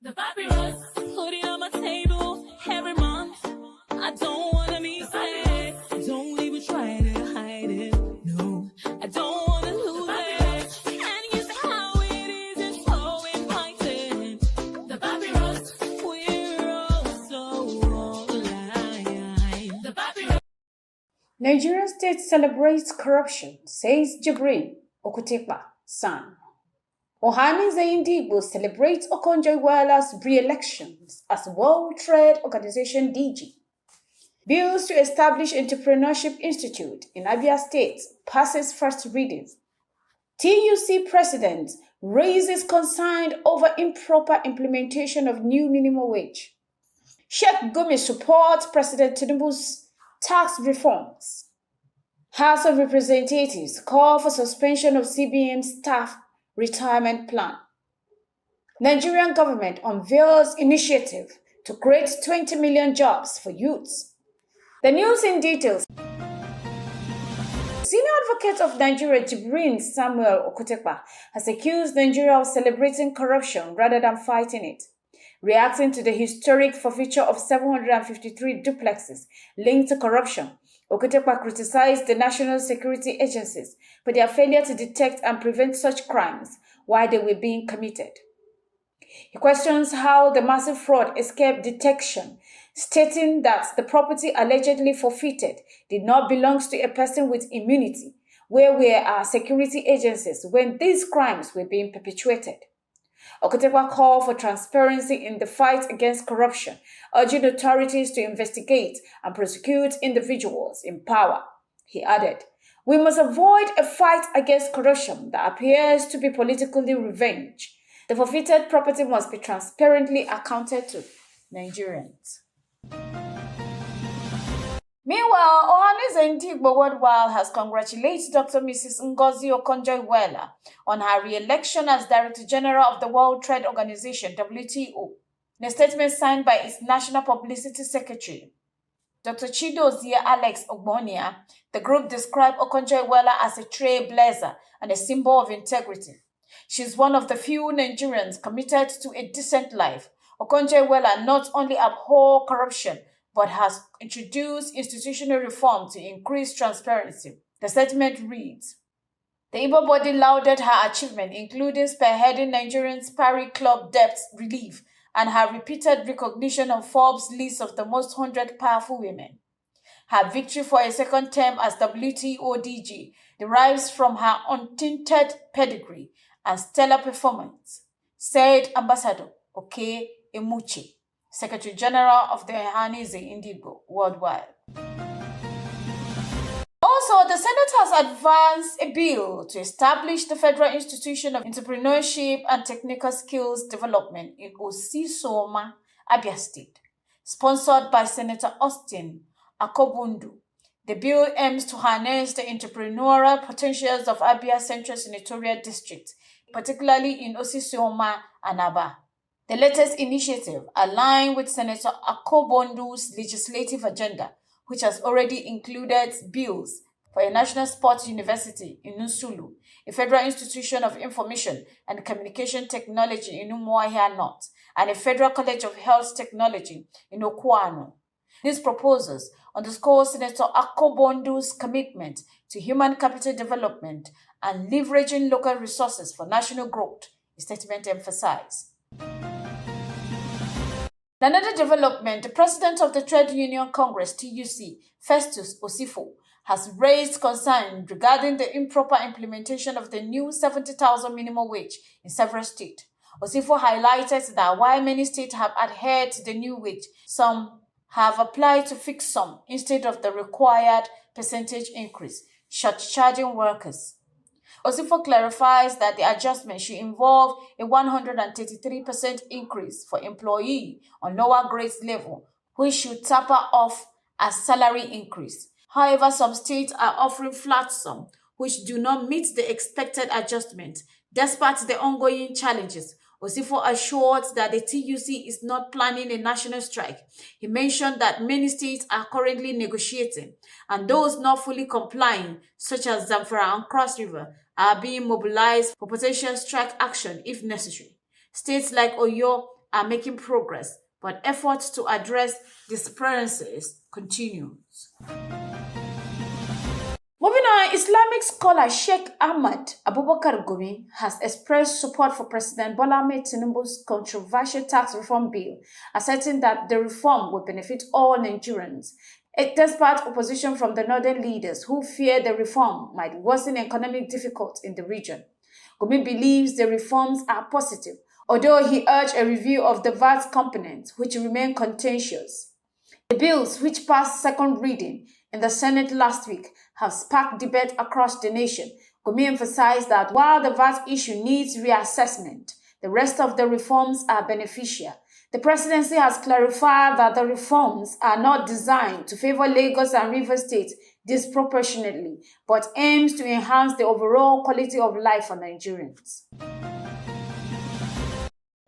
The papyrus, putting on my table every month. I don't wanna be sad. Don't even try to hide it. No, I don't wanna lose it. And you see how it is, it's so inviting. The papyrus, we're all so alive. The papyrus. Nigerian state celebrates corruption, says Jibrin, Okutepa, son. Ohanaeze Ndigbo celebrates Okonjo-Iweala's re-election as World Trade Organization DG. Bills to establish Entrepreneurship Institute in Abia State passes first reading. TUC president raises concern over improper implementation of new minimum wage. Sheikh Gumi supports President Tinubu's tax reforms. House of Representatives call for suspension of CBN staff retirement plan. Nigerian government unveils initiative to create 20 million jobs for youths. The news in details. Senior Advocate of Nigeria, Jibrin Samuel Okutepa, has accused Nigeria of celebrating corruption rather than fighting it. Reacting to the historic forfeiture of 753 duplexes linked to corruption, Okutepa criticized the national security agencies for their failure to detect and prevent such crimes while they were being committed. He questions how the massive fraud escaped detection, stating that the property allegedly forfeited did not belong to a person with immunity, where were our security agencies when these crimes were being perpetrated. Okutepa called for transparency in the fight against corruption, urging authorities to investigate and prosecute individuals in power. He added, "We must avoid a fight against corruption that appears to be politically revenge. The forfeited property must be transparently accounted to Nigerians." Meanwhile, Ohanaeze Ndigbo Worldwide has congratulated Dr. Mrs. Ngozi Okonjo-Iweala on her re-election as Director General of the World Trade Organization, WTO. In a statement signed by its National Publicity Secretary, Dr. Chidozie Alex Ogbonia, the group described Okonjo-Iweala as a trailblazer and a symbol of integrity. She is one of the few Nigerians committed to a decent life. Okonjo-Iweala not only abhors corruption, but has introduced institutional reform to increase transparency. The statement reads, the Igbo body lauded her achievement, including spearheading Nigerians' Paris Club debt relief and her repeated recognition on Forbes' list of the most 100 powerful women. Her victory for a second term as WTO DG derives from her untainted pedigree and stellar performance, said Ambassador Oke Emuche, Secretary General of the Ohanaeze Ndigbo Worldwide. Also, the Senate has advanced a bill to establish the Federal Institution of Entrepreneurship and Technical Skills Development in Osisoma, Abia State, sponsored by Senator Austin Akobundu. The bill aims to harness the entrepreneurial potentials of Abia Central Senatorial District, particularly in Osisoma and Aba. The latest initiative aligns with Senator Akobundu's legislative agenda, which has already included bills for a national sports university in Nsulu, a federal institution of information and communication technology in Umuahia North, and a federal college of health technology in Okwano. These proposals underscore Senator Akobundu's commitment to human capital development and leveraging local resources for national growth, the statement emphasized. In another development, the president of the Trade Union Congress, TUC, Festus Osifo, has raised concern regarding the improper implementation of the new 70,000 minimum wage in several states. Osifo highlighted that while many states have adhered to the new wage, some have applied to fixed sum instead of the required percentage increase, short-charging workers. Osifo clarifies that the adjustment should involve a 133% increase for employee on lower grades level, which should taper off as salary increase. However, some states are offering flat sum, which do not meet the expected adjustment. Despite the ongoing challenges, Osifo assured that the TUC is not planning a national strike. He mentioned that many states are currently negotiating, and those not fully complying, such as Zamfara and Cross River, are being mobilized for potential strike action if necessary. States like Oyo are making progress, but efforts to address discrepancies continue. Moving on, Islamic scholar Sheikh Ahmad Abubakar Gumi has expressed support for President Bola Ahmed Tinubu's controversial tax reform bill, asserting that the reform will benefit all Nigerians. Despite opposition from the northern leaders who fear the reform might worsen economic difficulties in the region, Gumi believes the reforms are positive, although he urged a review of the VAT components, which remain contentious. The bills, which passed second reading in the Senate last week, have sparked debate across the nation. Gumi emphasized that while the VAT issue needs reassessment, the rest of the reforms are beneficial. The presidency has clarified that the reforms are not designed to favor Lagos and Rivers State disproportionately, but aims to enhance the overall quality of life for Nigerians.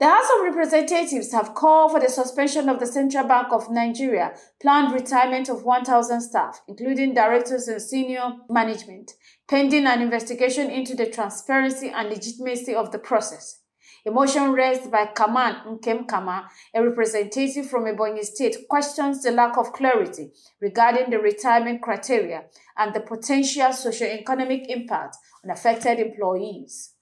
The House of Representatives have called for the suspension of the Central Bank of Nigeria planned retirement of 1,000 staff, including directors and senior management, pending an investigation into the transparency and legitimacy of the process. A motion raised by Kaman Nkem Kama, a representative from Ebonyi State, questions the lack of clarity regarding the retirement criteria and the potential socio-economic impact on affected employees.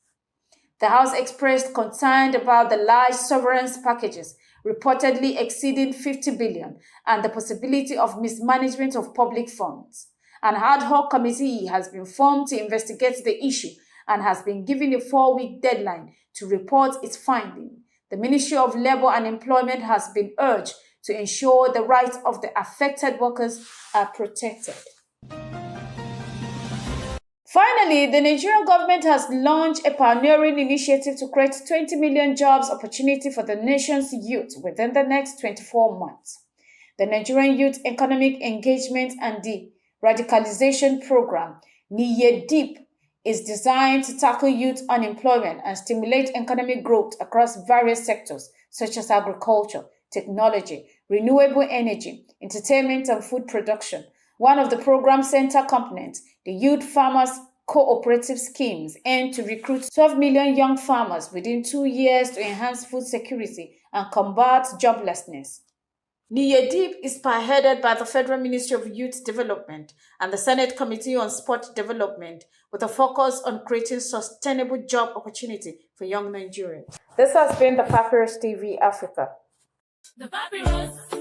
The House expressed concern about the large severance packages, reportedly exceeding 50 billion, and the possibility of mismanagement of public funds. An ad hoc committee has been formed to investigate the issue and has been given a 4-week deadline to report its finding. The Ministry of Labour and Employment has been urged to ensure the rights of the affected workers are protected. Finally, the Nigerian government has launched a pioneering initiative to create 20 million jobs opportunity for the nation's youth within the next 24 months. The Nigerian Youth Economic Engagement and Radicalization Program, NIYEDIP, is designed to tackle youth unemployment and stimulate economic growth across various sectors such as agriculture, technology, renewable energy, entertainment, and food production. One of the program's center components, the Youth Farmers Cooperative Schemes, aim to recruit 12 million young farmers within 2 years to enhance food security and combat joblessness. NIYEDIP is spearheaded by the Federal Ministry of Youth Development and the Senate Committee on Sport Development, with a focus on creating sustainable job opportunity for young Nigerians. This has been the Papyrus TV Africa. The Papyrus.